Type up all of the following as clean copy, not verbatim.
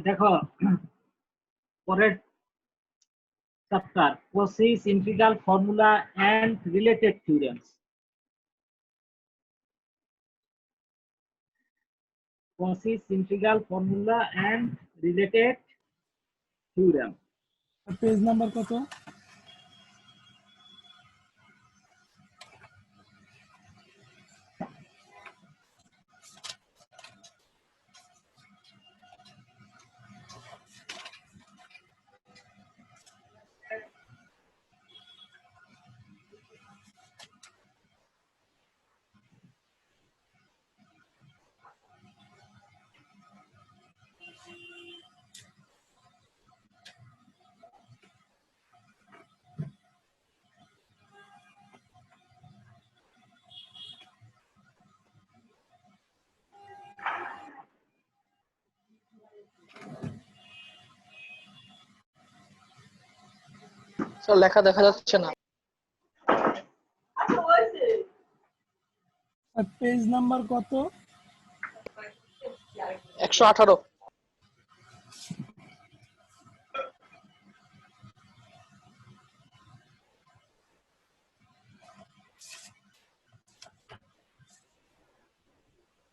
देखो परेर chapter Cauchy's integral formula and related theorems. Cauchy's integral formula and related theorem. Page number কত? Sir লেখা দেখা যাচ্ছে না। পেজ নাম্বার কত? 118।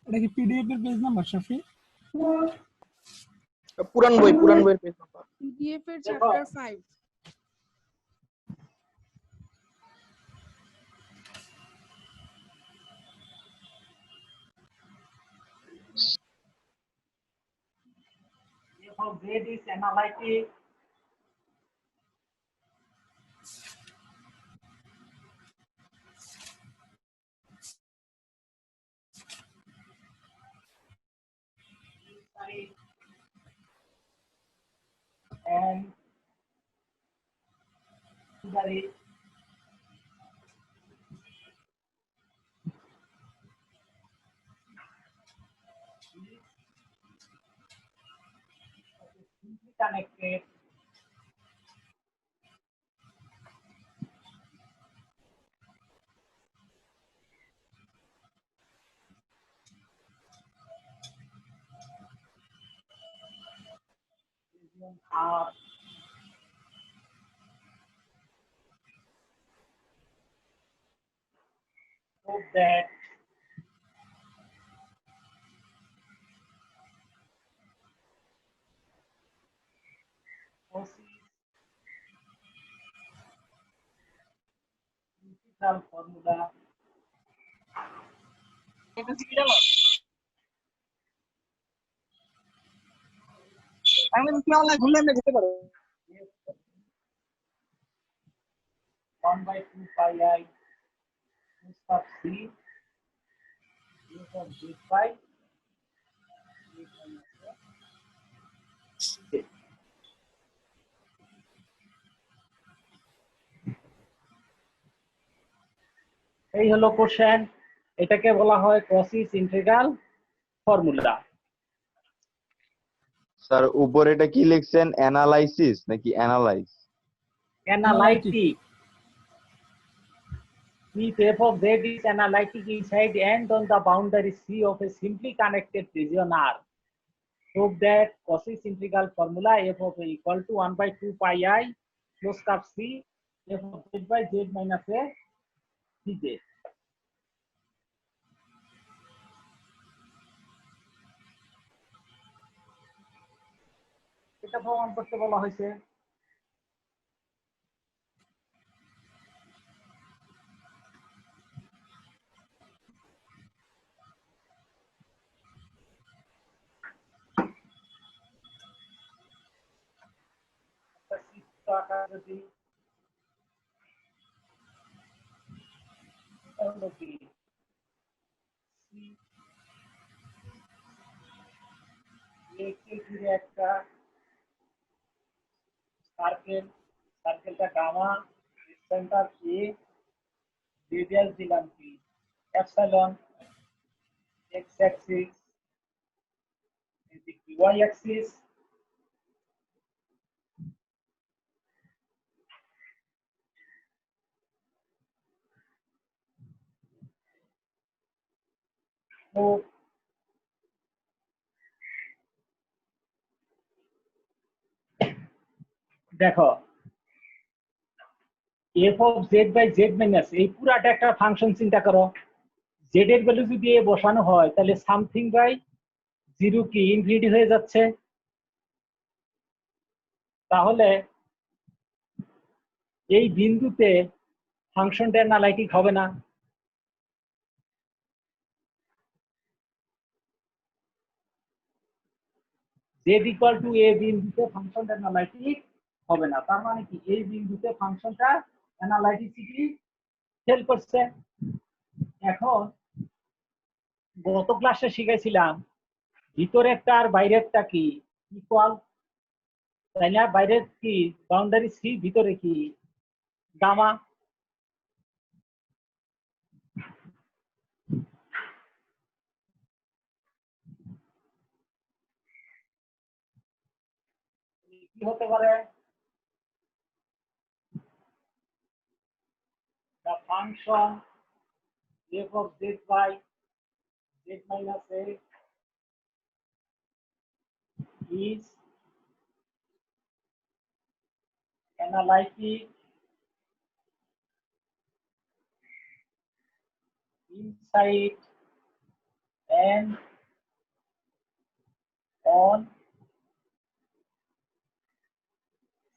এটা কি পিডিএফ এর পেজ নাম্বার শাফি? পুরান বইয়ের পেজ নাম্বার। পিডিএফ এর chapter 5। F of Z is analytic. And connected are so that Cauchy's integral formula যেতে পারো। 1/2 pi I sub C F of Z by এই হলো কোশ্চেন। এটাকে বলা হয় Cauchy's integral formula। স্যার উপরে এটা কি লিখছেন, অ্যানালাইসিস নাকি analyse? Analytic. If f of z is analytic inside and on the boundary C of a simply connected region R, prove that Cauchy's integral formula f of a equal to 1/2 pi I closed curve C f of z by z minus a dz. এটা প্রমাণ করতে বলা হয়েছে। যদি একটা সার্কেলটা gamma centre এ radius দিলাম কি এপসাইলন, এক্স অ্যাক্সিস, এদিকে ওয়াই অ্যাক্সিস, তো দেখো f of z by z minus এই পুরাটা একটা ফাংশন চিন্তা করো। জেড এর ভ্যালু যদি এ বসানো হয় তাহলে সামথিং বাই জিরো কি ইনফিনিটি হয়ে যাচ্ছে। তাহলে এই বিন্দুতে ফাংশনটা অ্যানালাইটিক হবে না। জেড ইকুয়াল টু এ বিন্দুতে ফাংশনটা অ্যানালাইটিক হবে না, তার মানে কি এই বিন্দুতে ফাংশনটা অ্যানালাইটিসিটি ফেল করছে। এখন গত ক্লাসে শিখেছিলাম ভিতরেরটা আর বাইরেরটা কি ইকুয়াল, তাই না? বাইরের কি বাউন্ডারি সি, ভিতরে কি গামা। কি হতে পারে? the function f of z by z minus a is analytic inside and on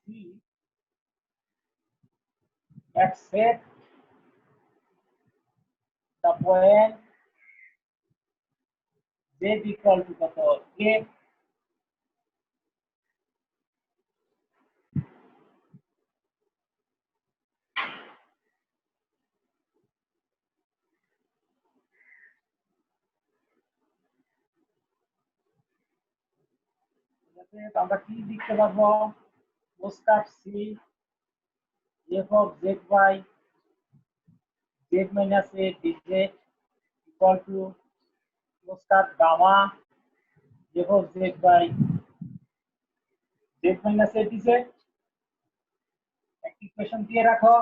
C except the point z equal to কত a। আমরা কি লিখতে পারবো? Cosine c f of z by z minus a dz equal to cosine gamma f of z by z minus a dz। একটা equation দিয়ে রাখো,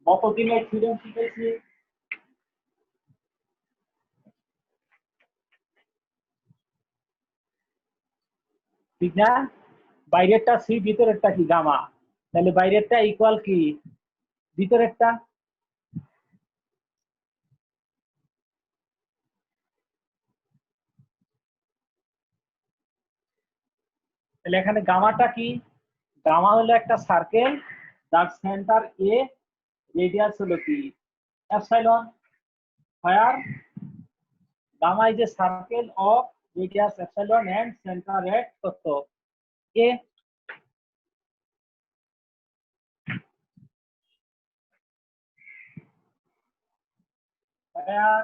গতদিনে theorem শিখেছি। ঠিক না? বাইরেরটা সি, ভিতরেরটা কি গামা, তাহলে বাইরেরটা ইকুয়াল কি ভিতরেরটা। তাহলে এখানে গামাটা কি? গামা হলো একটা সার্কেল যার সেন্টার এ, রেডিয়াস হলো কি epsilon, where gamma is a circle of radius epsilon and center at কত a। where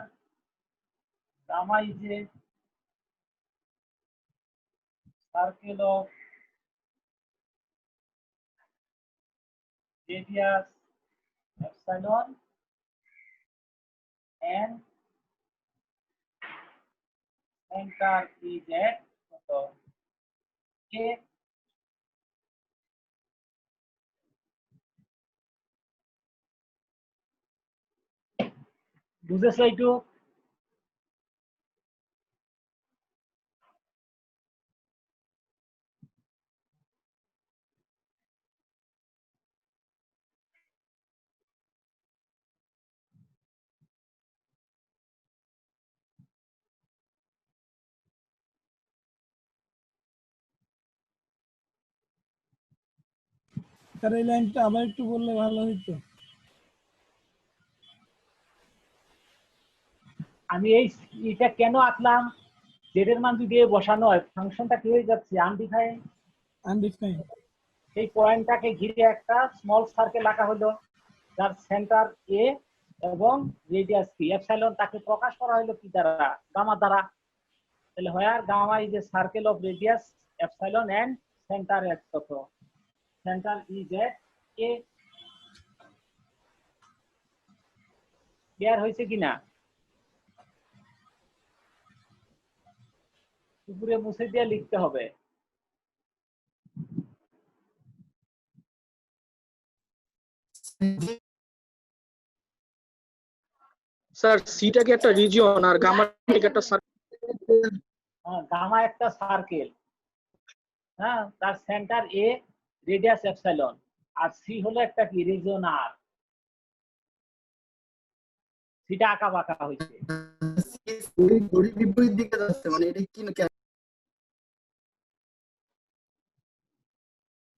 gamma is a circle of radius epsilon and center is at কত a। বুঝেছো একটু? তার এই লাইনটা আবার একটু বললে ভালো হইতো। আমি এটা কেন আঁকলাম? জেড এর মান যদি এ বসানো হয় ফাংশনটা কি হয়ে যাচ্ছে আনডিফাইন্ড। আনডিফাইন্ড। এই পয়েন্টটাকে ঘিরে একটা স্মল সার্কেল আঁকা হলো যার সেন্টার এ এবং রেডিয়াস কি এপসাইলন, তাকে প্রকাশ করা হলো কি দ্বারা? গামা দ্বারা। তাহলে where gamma is a circle of radius epsilon and center at কত? Center is at a। Clear হয়েছে কিনা? উপরে মুছে দিয়ে লিখতে হবে। স্যার সিটা কি একটা রিজিয়ন আর গামা কি একটা গামা একটা সার্কেল, হ্যাঁ, তার সেন্টার এ, রেডিয়াস এপসাইলন, আর সি হলো একটা কি রিজিয়ন আর। সিটা আঁকা বাঁকা হয়েছে। ঘড়ির বিপরীত দিকে যাচ্ছে, মানে এটা কি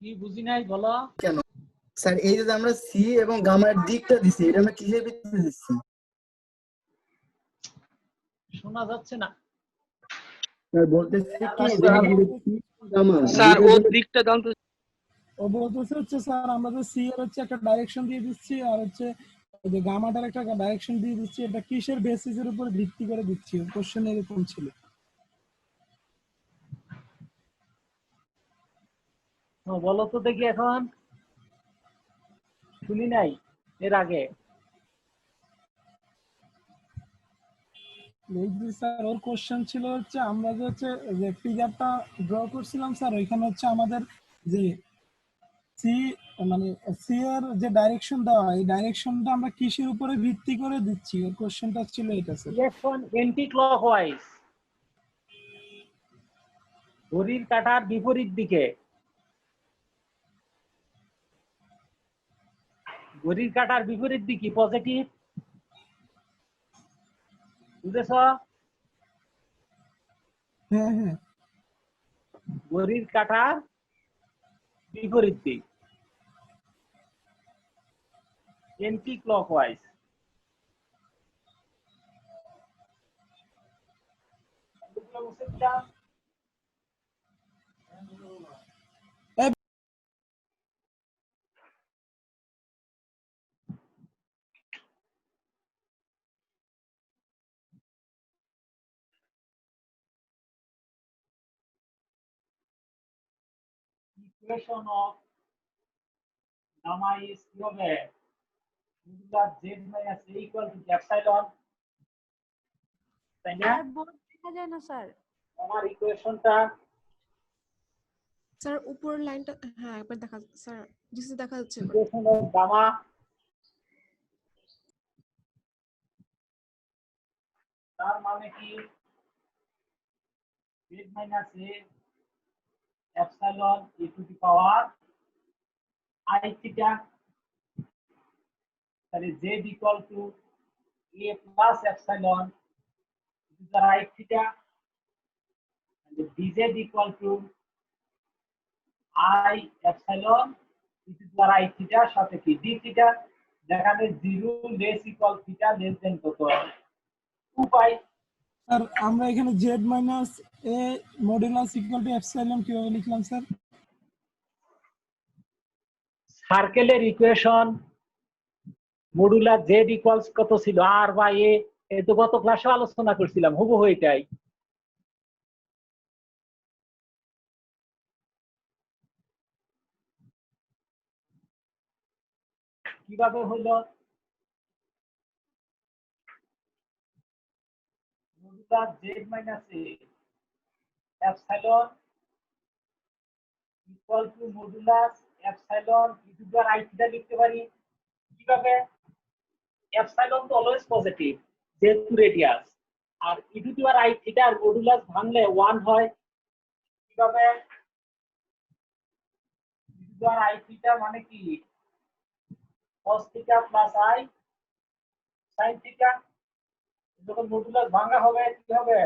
কি বুঝি নাই বলো? কেন স্যার? এই যে আমরা সি এবং গামার দিকটা দিছি, এটা আমরা কিসের ভিত্তিতে দিচ্ছি? শোনা যাচ্ছে না। স্যার বলতেছি কি গামা স্যার ও দিকটা জানতে। ও বলতেছে হচ্ছে স্যার আমরা যে সি এর হচ্ছে একটা ডাইরেকশন দিয়ে দিচ্ছি, আর হচ্ছে ওই যে গামাটার একটা ডাইরেকশন দিয়ে দিচ্ছি, এটা কিসের বেসিসের উপর ভিত্তি করে দিচ্ছি? কোশ্চেন এরকম ছিল। বলো তো দেখি, এখন শুনি নাই এর আগে। স্যার ওর কোশ্চেন ছিল হচ্ছে আমরা যে হচ্ছে যে ফিগারটা ড্র করছিলাম স্যার, ওইখানে হচ্ছে আমাদের যে সি মানে সি এর যে ডাইরেকশন দেওয়া, এই ডাইরেকশনটা আমরা কিসের উপরে ভিত্তি করে দিচ্ছি? ওর কোশ্চেনটা ছিল এটা স্যার। ডিরেকশন এন্টি ক্লকওয়াইজ, ঘড়ির কাঁটার বিপরীত দিকে। ঘড়ির কাঁটার বিপরীত দিকে পজিটিভ, বুঝেছ? হ্যাঁ হ্যাঁ। ঘড়ির কাঁটার বিপরীত দিক, anti clockwise. Equation of gamma is কি হবে? modular z minus a equal to epsilon, তাই না? স্যার বোর্ড দেখা যায় না স্যার। আমার ইকুয়েশনটা স্যার উপরের লাইনটা হ্যাঁ একবার দেখা স্যার জিসি দেখা যাচ্ছে এবার। ইকুয়েশন অফ গামা তার মানে কি z minus a epsilon e to the power I theta, that is z equal to a plus epsilon e to the right theta, and the dz equal to I epsilon e to the right theta সাথে কি d theta, যেখানে 0 less equal theta less than কত 2 pi। Sir আমরা এখানে Z minus A modulus equal to epsilon কিভাবে লিখলাম sir? সার্কেলের equation modular Z equals কত ছিল আর বাই এ, এই তো গত ক্লাসে আলোচনা করছিলাম, হুবহু এটাই। কিভাবে হলো? Modular z minus a epsilon equal to modulus epsilon e to the right theta লিখতে পারি। কিভাবে? এপসাইলন তো অলওয়েজ পজিটিভ যেহেতু রেডিয়াস, আর ই টু দ্য রাইট থিটার মডুলাস ভাঙলে 1 হয়। কিভাবে? E to the right theta মানে কি cos theta plus i sin theta, যখন মডুলাস ভাঙা হবে কি হবে?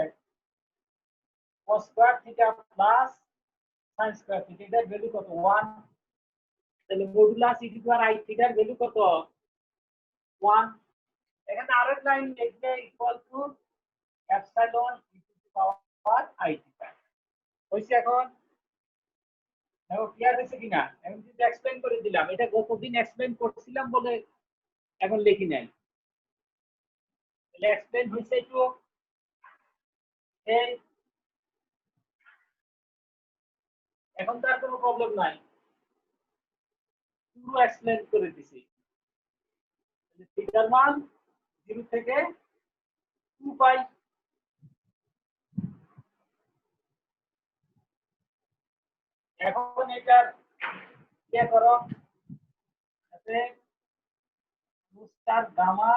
cos square theta plus sin square theta, এটার ভ্যালু কত 1। তাহলে modulus E to the right থিটার ভ্যালু কত 1। এখানে আরেক লাইন লিখলে equal to epsilon e two the power i theta হইছে। এখন দেখো ক্লিয়ার হয়েছে কিনা? এখন যদি এক্সপ্লেইন করে দিলাম, এটা গতদিন এক্সপ্লেইন করছিলাম বলে এখন লিখি নাই। তাহলে এক্সপ্লেইন হইছে একটু এই, এখন তো আর কোনো প্রবলেম নাই, পুরো এক্সপ্লেইন করে দিছি। থিটার মান 0 থেকে 2 পাই। এখন এটার ইয়ে করো, এতে star gamma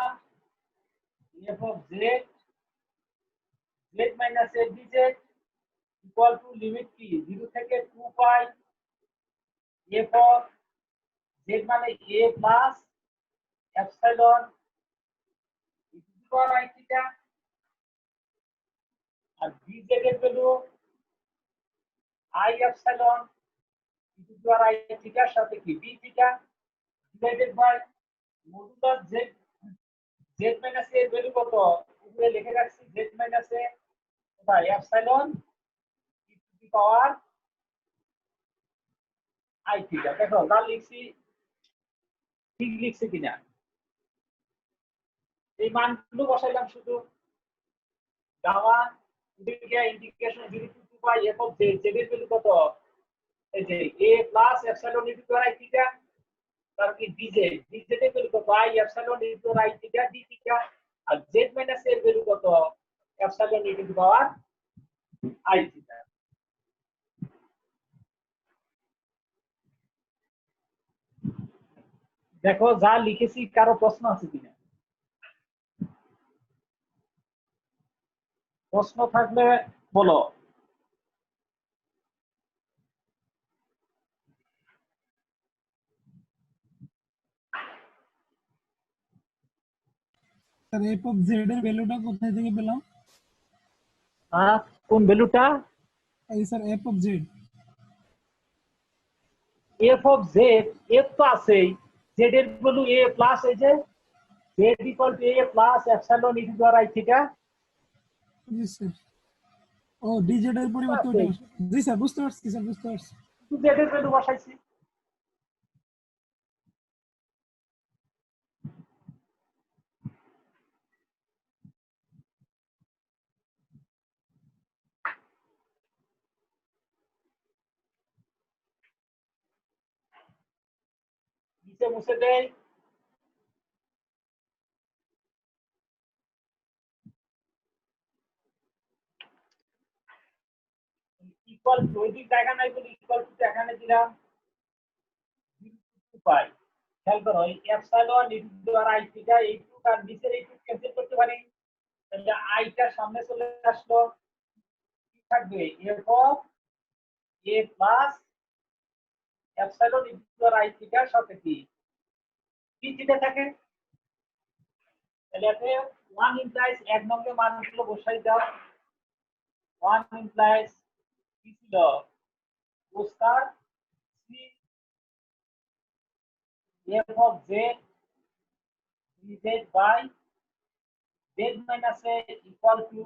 f of z z minus a dz equal to limit কি 0 থেকে 2 পাই f of z মানে a plus epsilon e to the power I theta আর dz এর ভ্যালু I epsilon e to the power I theta এর সাথে কি d theta divided by modulus z z minus a এর value কত উপরে লিখে রাখছি z minus a কোথায় epsilon e to the power I theta। দেখো যা লিখছি ঠিক লিখছি কিনা, এই মানগুলো বসাইলাম শুধু gamma integration 0 to 2 pi f of z z এর ভ্যালু কত এই যে a plus epsilon e to the power I theta তার কি dz dz এর ভ্যালু কত I epsilon e to the power I theta d theta আর z minus এর ভ্যালু কত epsilon e to the power I theta। দেখো যা লিখেছি কারো প্রশ্ন আছে কিনা, প্রশ্ন থাকলে বলো। স্যার f of z এর ভ্যালুটা কোথায় থেকে পেলাম? কোন ভ্যালুটা এই sir f of z f of z f তো আছেই z এর ভ্যালু a প্লাস এই যে z equal to a plus epsilon e to the power I theta. জি স্যার। ও dz এর পরিবর্তে ওটা, জি স্যার বুঝতে পারছি স্যার, বুঝতে পারছি। z এর ভ্যালু বসাইছি। নিচে মুছে দেই। ইকুয়াল টু ওই দিক জায়গা নাই বলে ইকুয়াল টু এখানে দিলাম 2 পাই। খেয়াল করো এই epsilon e two the power I theta এই টু আর নিচের এই টু ক্যান্সেল করতে পারি, তাহলে I টা সামনে চলে আসলো, কি থাকবে f of a plus epsilon e two the power I থিটার সাথে কি d থিটা থাকে। তাহলে এতে 1 ইমপ্লাইজ এক নম্বরের মানগুলো বসাই দাও। 1 ইমপ্লাইজ কি ছিল star c f of z dz by z minus a equal to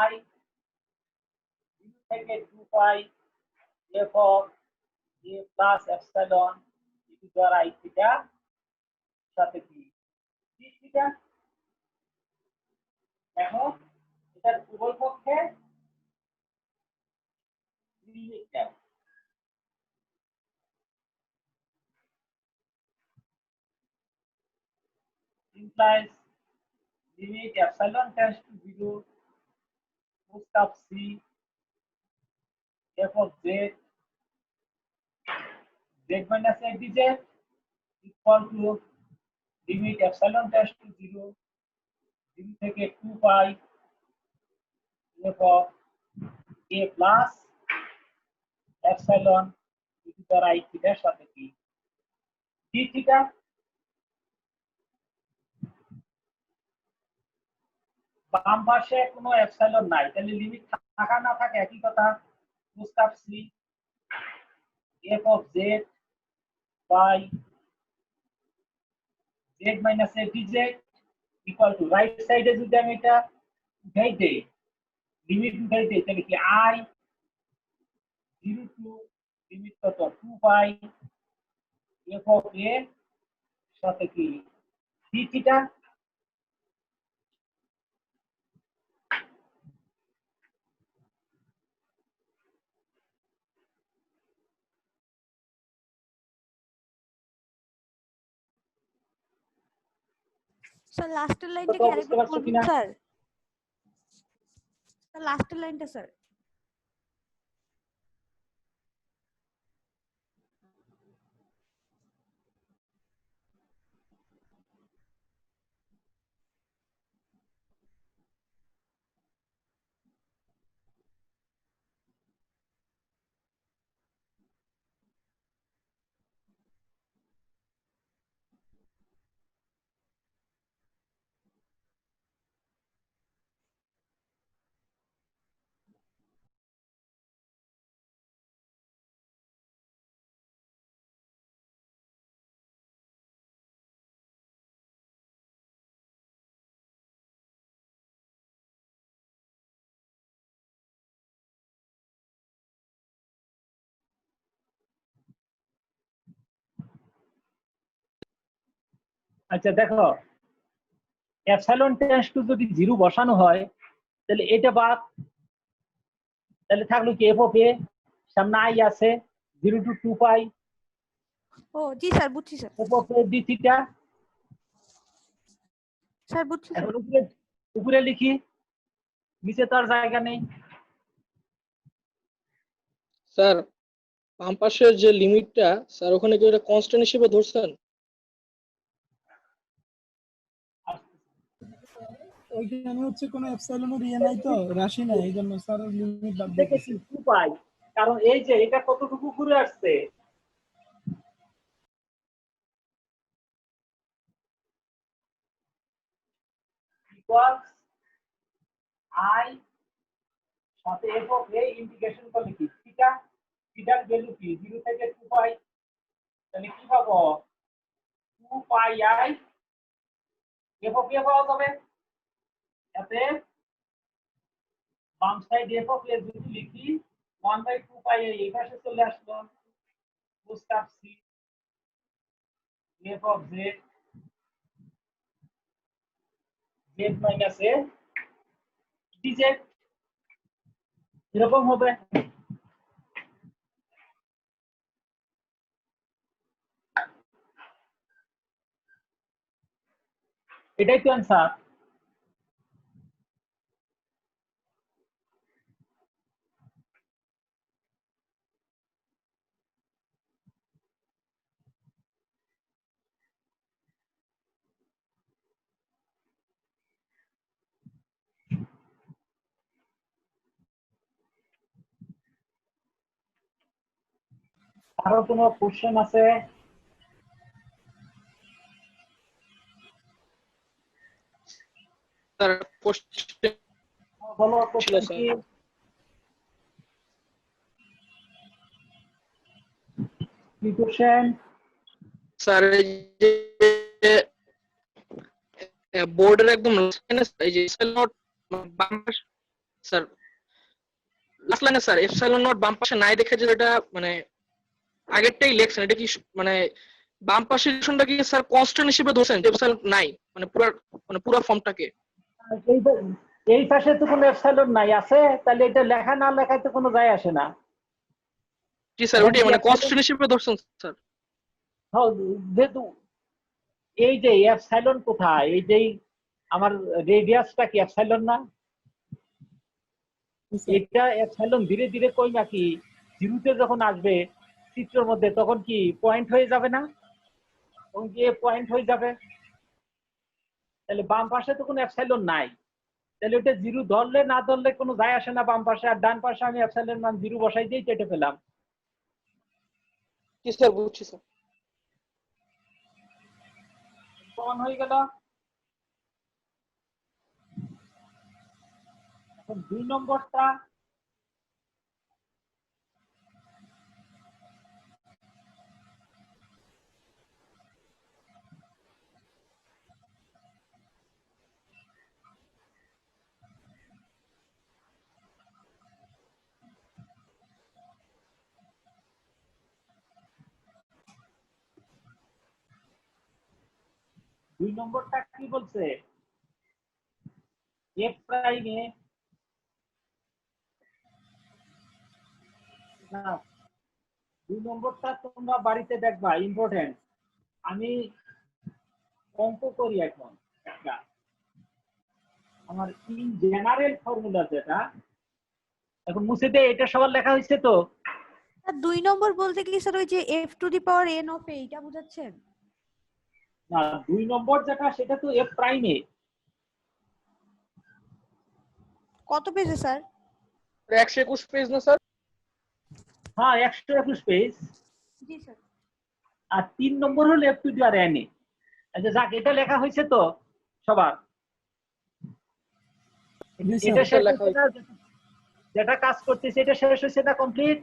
I 0 থেকে 2 pi f of a plus epsilon e to the power I theta সাথে কি d theta। দেখো এটার উভয় পক্ষে লিমিট দাও। implies limit epsilon tends to 0 post of c f of z z minus a dz equal to limit epsilon tends to 0 0 থেকে 2 pi f of a plus epsilon e to the power I theta সাথে কি d theta। বাম পাশে কোনো epsilon নাই, তাহলে limit থাকা না থাকে একই কথা। মুস্তাফ C f of z by z minus a dz equal to right সাইডে যদি আমি এটা উঠাই দেই, লিমিট উঠাই দেই, তাহলে কি I 0 to লিমিট কত 2 পাই f of a সাথে কি d থিটা। স্যার লাস্টের লাইনটা তো কি বুঝতে আরেকবার পারছো বলবেন কিনা? স্যার? স্যার লাস্টের লাইনটা স্যার। আচ্ছা দেখো, এপসাইলন টেন্ডস টু যদি 0 বসানো হয় তাহলে এটা বাদ, তাহলে থাকলো কি এফ অফ এ, সামনে আই আছে 0 to 2 পাই ও জি স্যার, বুঝছি sir. F of a d theta. Sir বুঝছি স্যার। এখন উপরে উপরে লিখি, নিচে তো আর জায়গা নেই। স্যার বাম পাশের যে লিমিটটা স্যার ওখানে কি এটা কনস্ট্যান্ট হিসেবে ধরছেন? ওইখানে হচ্ছে কোনো এপসাইলনের ইয়ে নাই তো, রাশি নাই, এই জন্য স্যার লিমিট বাদ দিয়ে দেখেছি দিছে। 2 পাই, কারণ এই যে এটা কতটুকু ঘুরে আসছে, ইকুয়ালস আই সাথে এফ অফ এ ইন্টিগ্রেশন করলে কি থিটা, থিটার ভ্যালু কি 0 থেকে 2 পাই, তাহলে কি পাবো 2 পাই আই এফ অফ এ পাওয়া যাবে। এতে বাম সাইড এফ অফ এ যদি লিখি 1/2 পাই এই পাশে চলে আসলো, বুঝতে c f of z z minus a dz এরকম হবে। এটাই তো অ্যান্সার। আরো কোনো কোশ্চেন আছে? স্যার কোশ্চেন বলো ছিল কোশ্চেন স্যার। কি? কি কোশ্চেন? স্যার এই যে বোর্ডের একদম এই যে এপসাইলন নট বাম পাশে, স্যার লাস্ট লাইনে স্যার এপসাইলন নট বাম পাশে নাই দেখে যে এটা মানে আগেরটাই লেখছেন, এটা কি মানে বাম পাশের রিলেশনটা কি স্যার কনস্ট্যান্ট হিসেবে ধরছেন যে এপসাইলন নাই মানে পুরো ফর্মটাকে? এই এই পাশে তো কোনো এপসাইলন নাই, আছে তাহলে এটা লেখা না লেখায় তো কোনো যায় আসে না। জি স্যার এখানে ওইটাই কি মানে এপসাইলন, কনস্ট্যান্ট হিসেবে ধরছেন স্যার। হ্যাঁ, যেহেতু এই যে এপসাইলন কোথায়, এই যে আমার রেডিয়াসটা কি এপসাইলন না? এটা এপসাইলন ধীরে ধীরে কই নাকি 0-তে যখন আসবে চিত্রের মধ্যে তখন কি পয়েন্ট হয়ে যাবে না? তখন কি পয়েন্ট হয়ে যাবে, তাহলে বাম পাশে তো কোনো এপসাইলন নাই, তাহলে ওটা 0 ধরলে না ধরলে কোনো যায় আসে না বাম পাশে, আর ডান পাশে আমি এপসাইলন মান 0 বসাই দিয়ে কেটে পেলাম। জি স্যার বুঝছি স্যার। প্রমাণ হয়ে গেল। এখন 2 নম্বরটা, দুই নম্বরটা কি বলছে, এফ প্রাইমে না, 2 নম্বরটা তোমরা বাড়িতে দেখবা, ইম্পর্টেন্ট। আমি অঙ্ক করি এখন। একটা আমার ইন জেনারেল ফর্মুলা যেটা এখন মুছে দিয়ে এটা সবার লেখা হয়েছে তো। স্যার 2 নম্বর বলতে কি স্যার ওই যে f two the power n of a এটা বোঝাচ্ছেন? না 2 নম্বর যেটা সেটা তো এফ প্রাইমে। কত পেজে স্যার? 121 পেজ না স্যার? হ্যাঁ 121 পেজ। জি স্যার। আর 3 নম্বর হলো F two the power n এ। আচ্ছা যাক এটা লেখা হয়েছে তো সবার। জি এটা স্যার। শেষ হচ্ছে না, যেটা কাজ করতেছে এটা শেষ হচ্ছে না কমপ্লিট।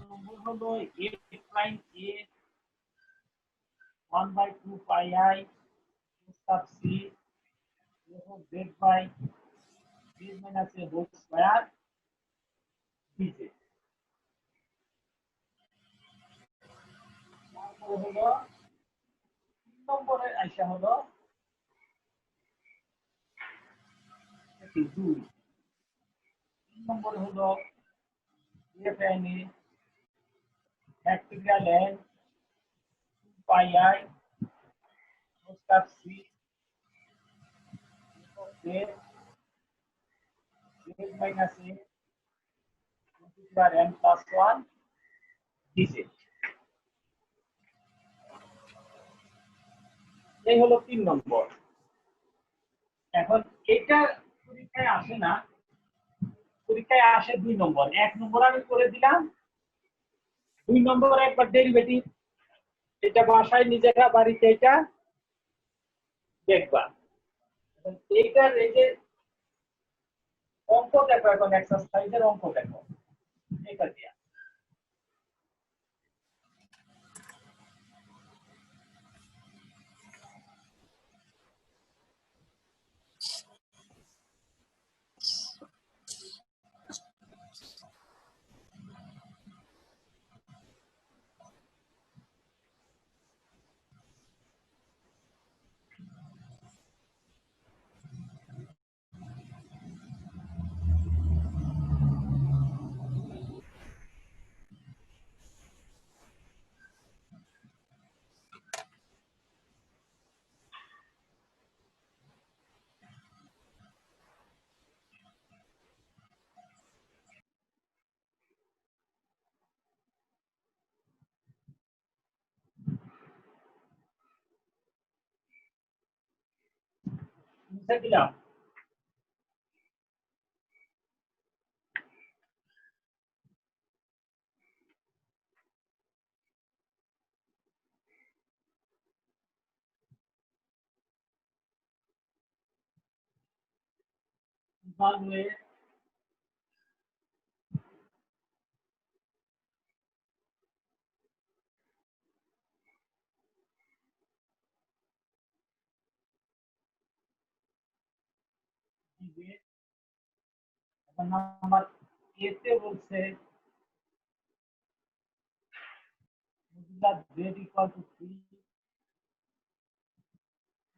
নম্বর হলো f prime a 1/2 pi i sub c z by z minus a whole square dz. তারপরে হলো 3 নম্বরের আইসা হলো কি 2। 3 নম্বরে হলো f n a factorial n 2 pi i whole square c z z minus a n plus 1 dz. এই হলো 3 নম্বর। এখন এটা পরীক্ষায় আসে না, পরীক্ষায় আসে 2 নম্বর। 1 নম্বর আমি করে দিলাম, 2 নম্বর একবার ডেরিভেটিভ এটা বাসায় নিজেরা বাড়িতে এটা দেখবা। এখন এইটার এই যে অঙ্ক দেখো, এখন এক্সারসাইজের অঙ্ক দেখো এটা দিয়া। মুছে দিলাম। ভালোই দিবে। এখন নাম্বার এতে বলছে modulus z equal to 3,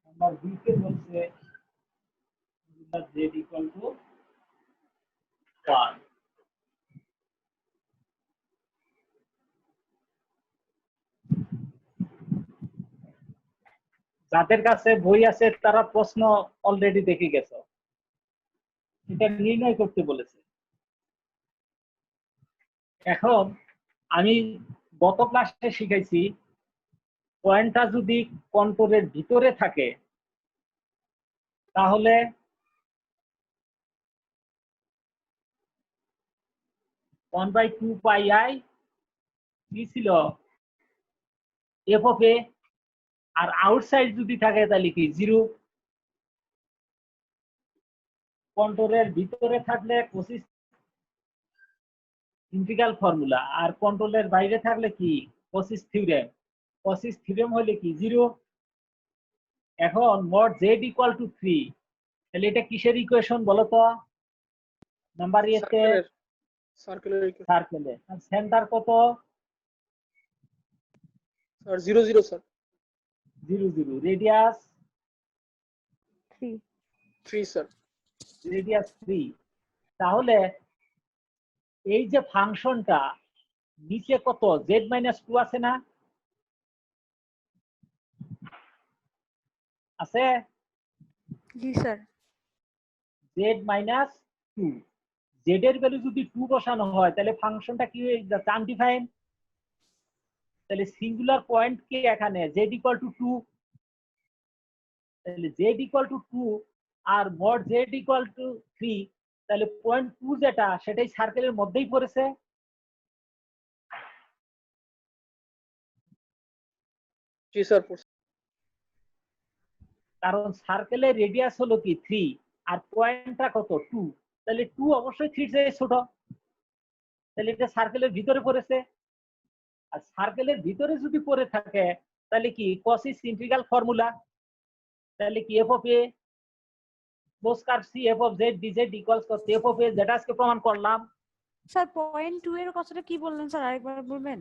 number b তে বলছে মডুলাস জেড ইকুয়াল টু 1। যাদের কাছে বই আছে তারা প্রশ্ন অলরেডি দেখে গেছে, এটা নির্ণয় করতে বলেছে। এখন আমি গত ক্লাসে শিখাইছি পয়েন্টটা যদি কন্ট্রোলের ভিতরে থাকে তাহলে 1/2 পাই আই কি ছিল এফ অফ এ, আর আউটসাইড যদি থাকে তাহলে কি 0। কন্ট্রোলের ভিতরে থাকলে ইন্টিগ্রাল ফর্মুলা। আর কন্ট্রোলের বাইরে থাকলে কি কসিস থিওরেম। কসিস থিওরেম হলে কি 0। এখন মড জেড ইকুয়াল টু 3, তাহলে এটা কিসের ইকুয়েশন বলো তো? নাম্বার ইয়েতে সার্কেলের সার্কেলে সেন্টার কত? Sir 0 0 sir 0 0। Radius 3 sir. Radius 3। তাহলে এই যে ফাংশনটা নিচে কত z-2 আছে না? আছে জি স্যার। z-2। z এর ভ্যালু যদি 2 বসানো হয় তাহলে ফাংশনটা কি হয়ে যাচ্ছে? আনডিফাইন্ড। তাহলে সিঙ্গুলার পয়েন্ট কি এখানে z ইকুয়াল টু 2। তাহলে z ইকুয়াল টু 2 আর মড z ইকুয়াল টু 3, তাহলে পয়েন্ট 2 যেটা সেটাই সার্কেলের মধ্যেই পড়েছে। জি স্যার। কারণ সার্কেলের রেডিয়াস হলো কি 3 আর পয়েন্টটা কত 2, তাহলে 2 অবশ্যই 3 চেয়ে ছোট, তাহলে এটা সার্কেলের ভিতরে পড়েছে। আর সার্কেলের ভিতরে যদি পড়ে থাকে তাহলে কি কসিস ইন্টিগ্রাল ফর্মুলা, তাহলে কি এফ অফ এ কোস curve c f of z dz equals কত এফ অফ এ, যেটা আজকে প্রমাণ করলাম। স্যার পয়েন্ট 2 এর কথাটা কি বললেন স্যার, আরেকবার বলবেন?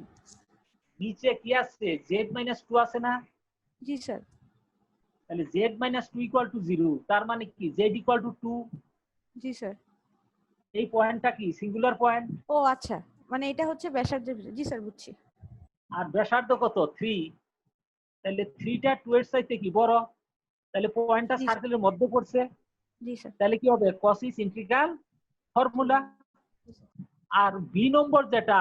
নিচে কি আছে z-2 আছে না? জি স্যার। তাহলে z-2 ইকুয়াল টু 0, তার মানে কি z equal to 2। G sir. এই পয়েন্টটা কি সিঙ্গুলার পয়েন্ট। ও আচ্ছা, মানে এটা হচ্ছে ব্যাসার্ধের ভিতরে। জি স্যার বুঝছি। আর ব্যাসার্ধ কত 3, তাহলে 3টা 2 এর চাইতে কি বড়, তাহলে পয়েন্টটা জি স্যার। সার্কেলের মধ্যে পড়ছে। জি স্যার। তাহলে কি হবে কসিস ইন্টিগ্রাল ফর্মুলা। আর বি নম্বর যেটা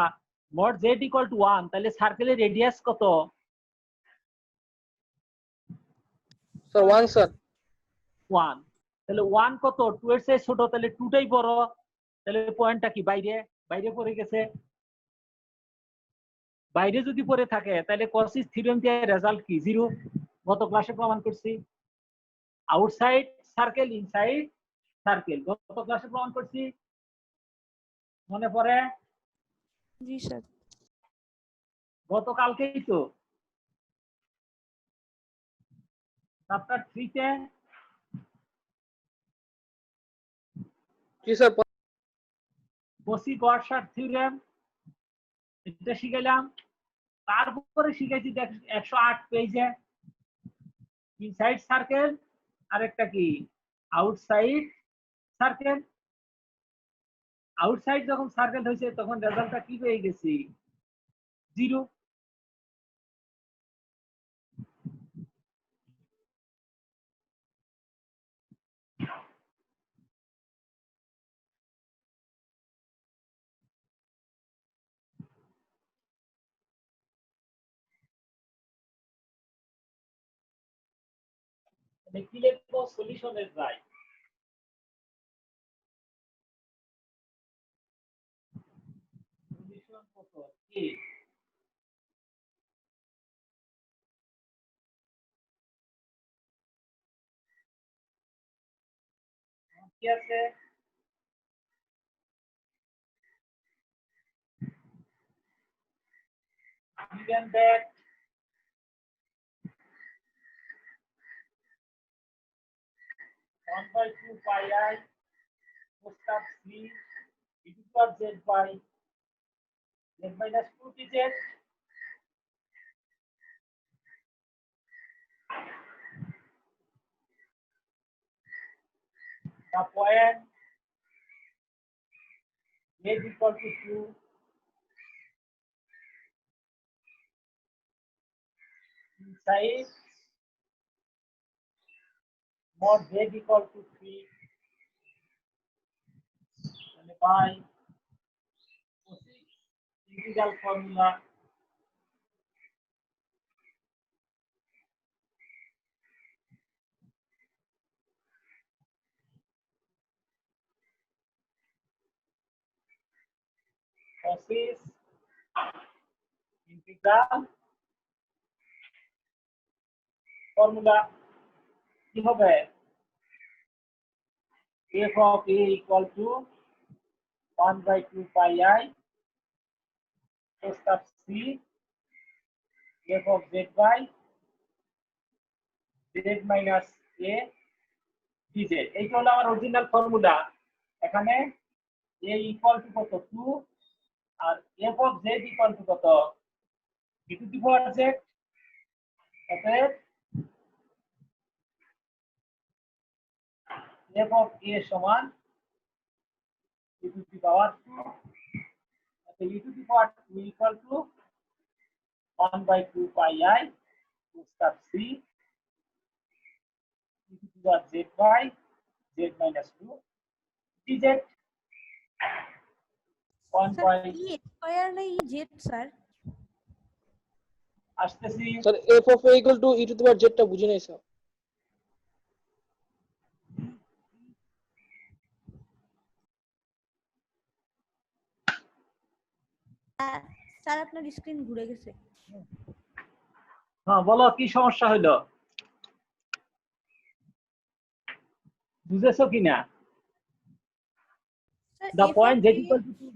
মড জেড ইকুয়াল টু 1, তাহলে সার্কেলের রেডিয়াস কত? Sir 1 sir. 1। তাহলে 1 কত 2 এর চেয়ে ছোট, তাহলে 2টাই বড়, তাহলে পয়েন্টটা কি বাইরে বাইরে পড়ে গেছে। বাইরে যদি পড়ে থাকে তাহলে কসিস থিওরেম দিয়ে রেজাল্ট কি 0, গত ক্লাসে প্রমাণ করছি। আউটসাইড সার্কেল ইনসাইড সার্কেল গত ক্লাসে প্রমাণ করছি, মনে পড়ে? জি স্যার। গতকালকেই তো চ্যাপ্টার 3 তে। জি স্যার। কসি-গড় থিওরেম এটা শিখাইলাম। তারপরে শিখাইছি 108 পেজে ইনসাইড সার্কেল আর একটা কি আউটসাইড সার্কেল। আউটসাইড যখন সার্কেল হয়েছে তখন রেজাল্টটা কি পেয়ে গেছি 0। কি লিখবো সলিউশনের যাই। সলিউশন কত কি কি আছে? given that one by 2 pi I cos of C e to power z by z minus 2 dz, the point z equal to 2 inside mod z equal to 3 and by integral formula cosine integral formula কি হবে f of a equal to 1 by 2 pi I cos of c f of z by z minus a dz। এইটা হলো আমার original formula. এখানে a equal to কত 2 আর f of z equal two কত e to the power z। অতএব f of a সমান e to the পাওয়ার 2। অতএব e to the power 2 equal to 1/2 pi I cos of c e to the power z by z minus 2 dz। Sir E square না E Z sir? আসতেছি। Sir f of a equal to e to the power z টা বুঝি নাই sir. Sir আপনার screen ঘুরে গেছে। হ্যাঁ বলো কি সমস্যা হলো, বুঝেছো কিনা? Sir The f point of z a equal to 2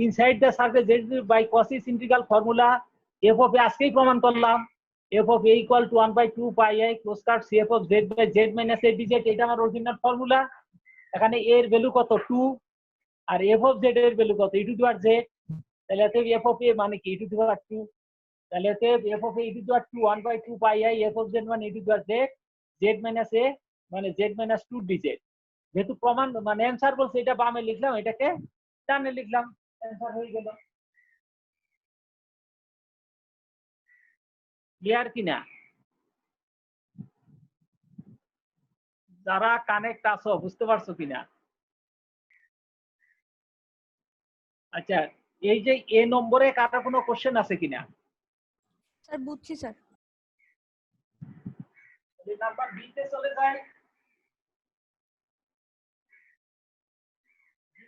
inside the circle z by cosine integral formula f of a আজকেই প্রমাণ করলাম। f of a equal to 1/2 pi I cos of c f of z by z minus a dz। এটা আমার original formula. এখানে a এর value কত 2 আর f of z এর value কত e to the power z। তাহলে এতে f of a মানে কি e to the power 2। তাহলে এতে f of a e to the power 2 1/2 pi I f of z মানে e to the power z z minus a মানে z minus 2 dz। যেহেতু প্রমাণ মানে অ্যানসার বলছে এটা বামে লিখলাম, এটাকে ডানে লিখলাম, অ্যানসার হয়ে গেল। ক্লিয়ার কিনা? যারা কানেক্ট আছো বুঝতে পারছো কিনা? আচ্ছা এই যে এ নম্বরে কারো কোনো কোশ্চেন আছে কিনা? স্যার বুঝছি স্যার। নাম্বার বি তে চলে যায়।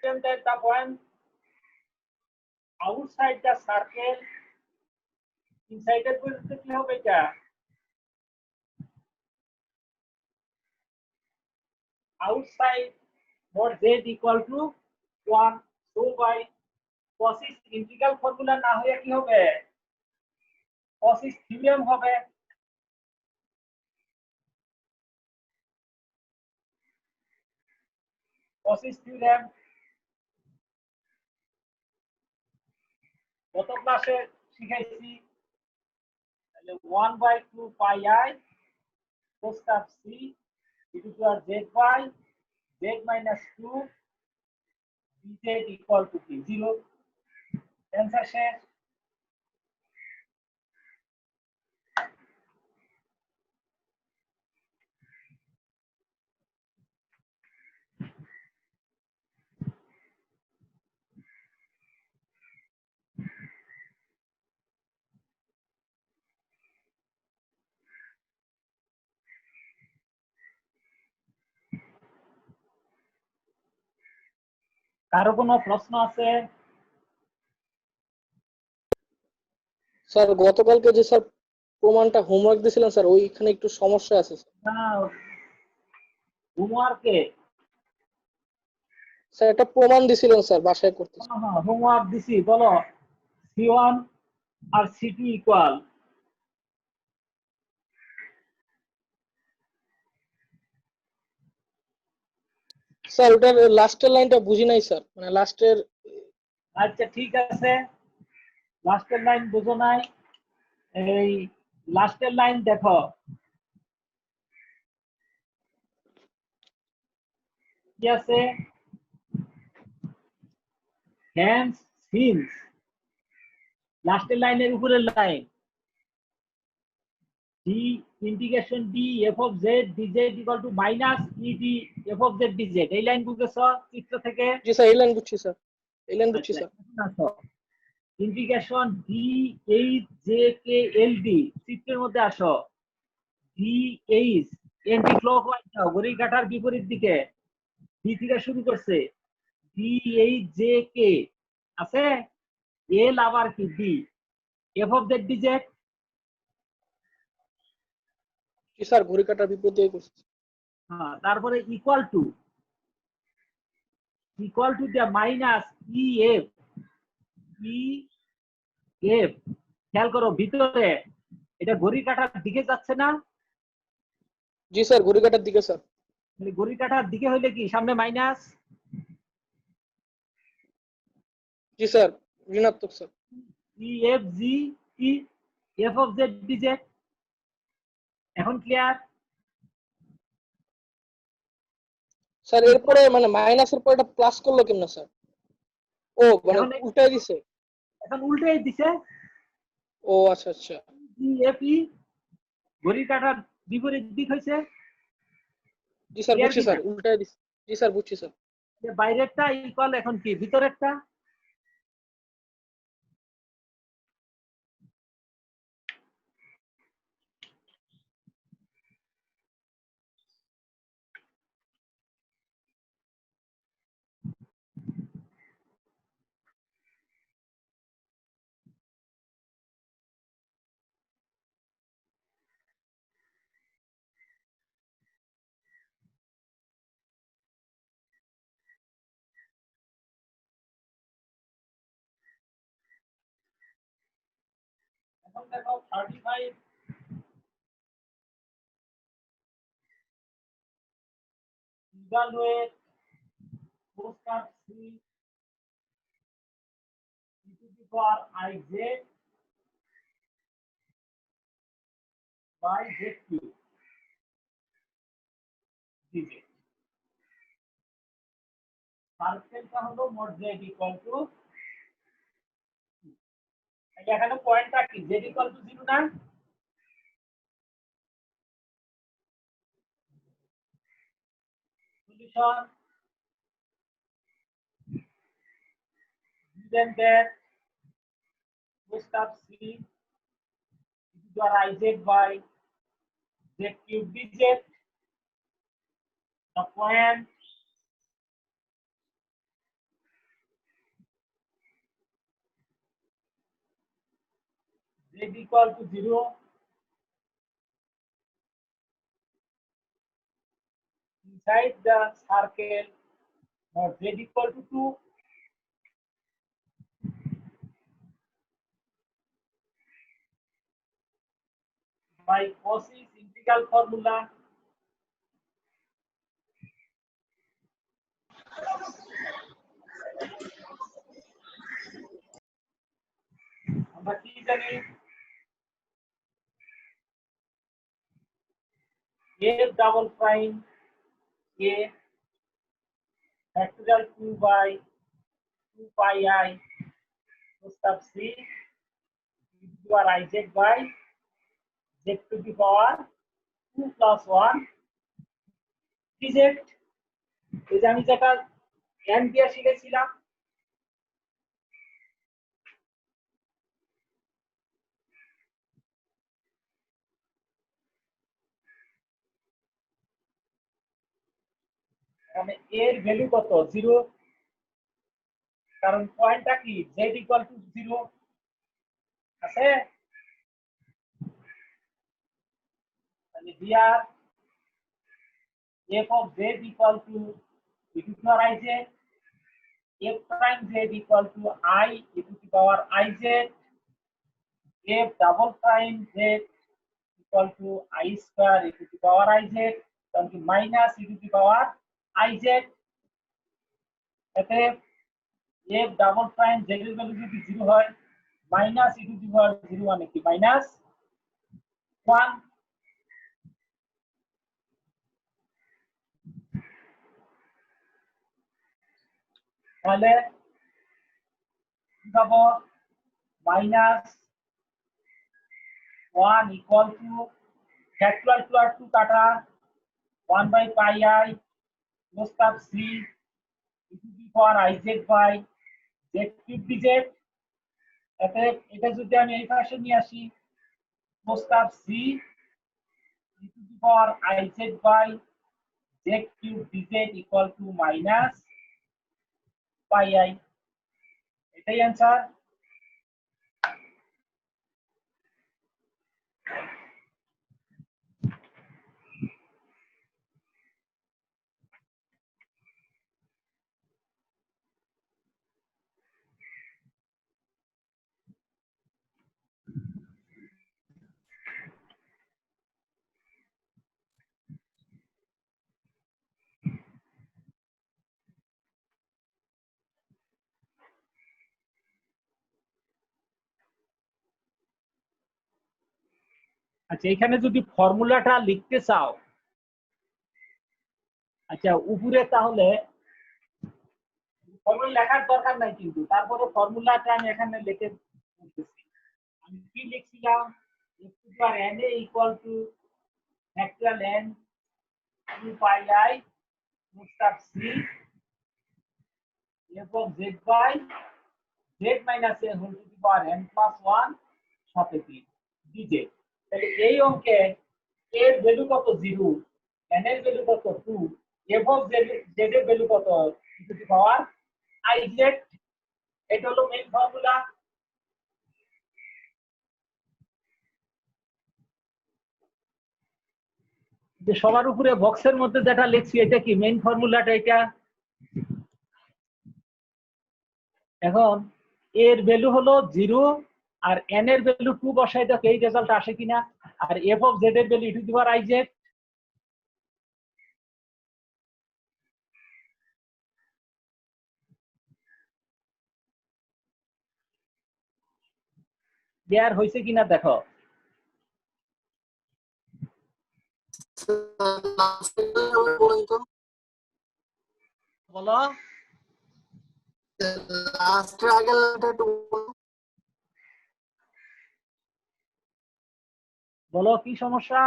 given that the point outside the circle inside এর বলতে কি হবে এটা outside mod z equal to 1 so by cosine integral formula না হয়ে কি হবে cosine theorem হবে। cosine theorem কত ক্লাসে শিখাইছি? তাহলে 1/2 pi I cos of c e to the power z by z minus 2 dz equal to 0। Answer শেষ। কারো কোনো প্রশ্ন আছে? স্যার গতকালকে যে স্যার প্রমাণটা হোমওয়ার্ক দিয়েছিলেন স্যার ওইখানে একটু সমস্যা আছে স্যার। না হোমওয়ার্কে স্যার একটা প্রমাণ দিয়েছিলেন স্যার বাসায় করতে। হ্যাঁ হোমওয়ার্ক দিছি, বলো c1 আর c2 ইকুয়াল। স্যার ওটার লাস্টের লাইনটা বুঝি নাই স্যার, মানে লাস্টের। আচ্ছা ঠিক আছে, লাস্টের লাইন বুঝো নাই। এই লাস্টের লাইন দেখো কি আছে, হ্যান্স সিন্স লাস্টের লাইনের উপরের line d integration d f of z dz equal to minus e d f of z dz। এই লাইন বুঝেছো চিত্র থেকে? জি স্যার এই লাইন বুঝছি স্যার, এই লাইন বুঝছি sir. Integration d h j k l d চিত্রের মধ্যে আসো। d h এন্টি ক্লকওয়াইজ যাও, ঘড়ির কাঁটার বিপরীত দিকে d থেকে শুরু করছে। d h j k আছে, l আবার কি d f of z dz। G sir ঘড়ি কাটার বিপরীত দিয়ে করছি। হ্যাঁ তারপরে equal to the minus ef e F, খেয়াল করো ভিতরে এটা ঘড়ির কাঁটার দিকে যাচ্ছে না? জি স্যার, ঘড়ি কাটার দিকে স্যার। মানে ঘড়ির কাঁটার দিকে হইলে কি সামনে মাইনাস? জি স্যার, ঋণাত্মক sir. E F G E F of Z D Z. এখন ক্লিয়ার? স্যার এরপরে মানে মাইনাসের পরে এটা প্লাস করলো কেমনে স্যার? ও মানে এখন উল্টাই দিছে। এখন উল্টে দিছে। ও আচ্ছা আচ্ছা। ই এফ ই ঘড়ির কাঁটার বিপরীত দিক হয়েছে। জি স্যার, ক্লিয়ার বুঝছি কি স্যার, উল্টাই দিছে। জি স্যার, বুঝছি স্যার। বাইরেরটা ইকুয়াল এখন কি ভিতরেরটা? এখন দেখো 35 evaluate postcard C e to the power I z by z cube dz। সার্কেলটা হলো মোট z ইকুয়াল টু, এখানে পয়েন্টটা কি z ইকুয়াল টু 0 না? Solution given that postcard C e to the power I z by z cube dz, the point z equal to 0 inside the circle not z equal to 2 by Cauchy's integral formula আমরা কি জানি a double prime a factorial 2 by 2 pi I sub c to the power I z by z to the power 2 plus 1 dz। এই যে আমি যেটা n দিয়ে শিখেছিলাম, মানে এর ভ্যালু কত? 0, কারণ পয়েন্টটা কি z ইকুয়াল টু 0 আছে। তাহলে here f of z equal to e to the power I z, f prime z equal to I e to the power I z, f double prime z equal to I square e to the power I z, তাহলে কি minus e to the power I z। এতে f double prime z এর value যদি 0 হয়, minus e to the power 0 মানে কি minus 1। তাহলে কি পাবো? মাইনাস 1 ইকুয়াল টু ফ্যাক্টরিয়াল 2 আর 2 কাটা 1 বাই পাই I প্রস্তাব c e to the power I z by z cube dz। এতে এটা যদি আমি এই পাশে নিয়ে আসি, প্রস্তাব c e to the power I z by z cube dz equal to minus pi I। এটাই অ্যান্সার। আচ্ছা এখানে যদি ফর্মুলাটা লিখতে চাও, আচ্ছা উপরে তাহলে ফর্মুলা লেখার দরকার নাই, কিন্তু তারপরে ফর্মুলাটা আমি এখানে লিখে বলতেছি। আমি কি লিখছিলাম, f to the power n a equal to factorial n 2 pi I root of c f of z by z minus a whole to the power n plus 1 সাথে কি dz। তাহলে এই অঙ্কে এর ভ্যালু কত 0, n এর value কত 2, f of z এর ভ্যালু কত টু দি পাওয়ার iz। এটা হলো মেইন ফর্মুলা। যে সবার উপরে বক্সের মধ্যে যেটা লিখছি এটা কি মেইন ফর্মুলাটা এটা। এখন এর ভ্যালু হলো 0 আর n এর ভ্যালু 2 বসাই দাও, এই রেজাল্ট আসে কিনা। আর f of z এর value two the power iz। Clear হইছে কিনা দেখো। বলো বলো কি সমস্যা।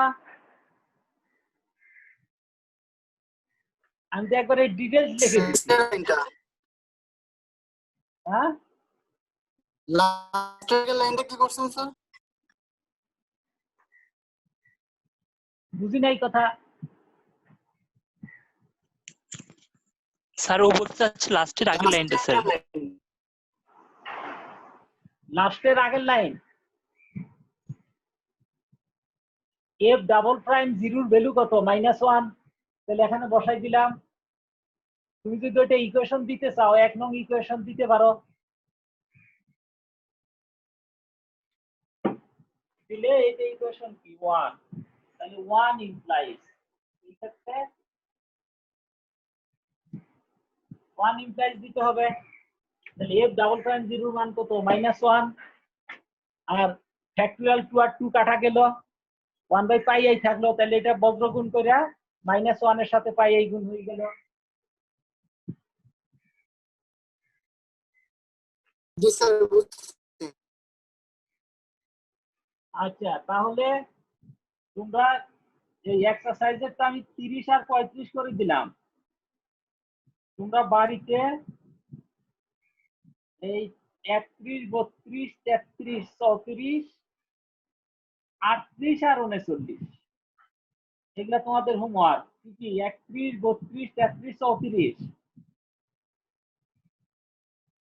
আমি তো একবারে ডিটেইলস লিখে দিচ্ছি। হ্যাঁ বুঝি নাই কথা। স্যার ও বলতে চাচ্ছে লাস্টের আগের লাইনটা স্যার। লাস্টের আগের লাইন f ডাবল প্রাইম জিরোর ভ্যালু কত -1, তাহলে এখানে বসাই দিলাম। তুমি যদি এটা ইকুয়েশন দিতে চাও 1 নং ইকুয়েশন দিতে পারো, দিলে এটা ইকুয়েশন কি 1, তাহলে 1 ইমপ্লাইজ এই ক্ষেত্রে 1 ইমপ্লাইজ দিতে হবে। তাহলে f ডাবল প্রাইম জিরোর মান কত -1, আর ফ্যাক্টরিয়াল 2 আর 2 কাটা গেল, 1/পাই আই থাকলো, তাহলে এটা বজ্রগুণ কইরা -1 এর সাথে পাই আই গুণ হয়ে গেল। জি স্যার। আচ্ছা তাহলে তোমরা এই এক্সারসাইজেরটা আমি 30 আর 35 করে দিলাম। তোমরা বাড়িতে এই 31 32 33 34 38 আর 39 এগুলা তোমাদের হোমওয়ার্ক। কি কি 31 32 33 34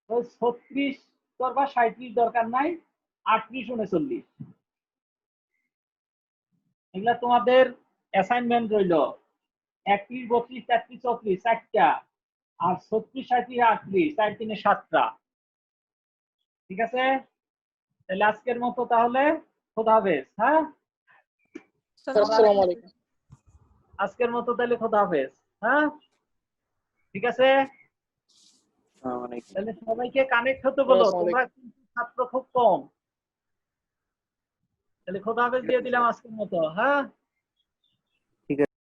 ওই 36 করবা, 37 দরকার নাই, 38 39 এগুলা তোমাদের অ্যাসাইনমেন্ট রইল। 31 32 33 34 4টা, আর 36 37 38 4 3 7টা। ঠিক আছে, তাহলে আজকের মতো তাহলে খোদা হাফেজ। হ্যাঁ আসসালামু আলাইকুম। আজকের মতো তাহলে খোদা হাফেজ। হ্যাঁ ঠিক আছে, তাহলে সবাইকে কানেক্ট হতে বলো, তোমরা কিন্তু ছাত্র খুব কম। তাহলে খোদা হাফেজ দিয়ে দিলাম আজকের মতো। হ্যাঁ।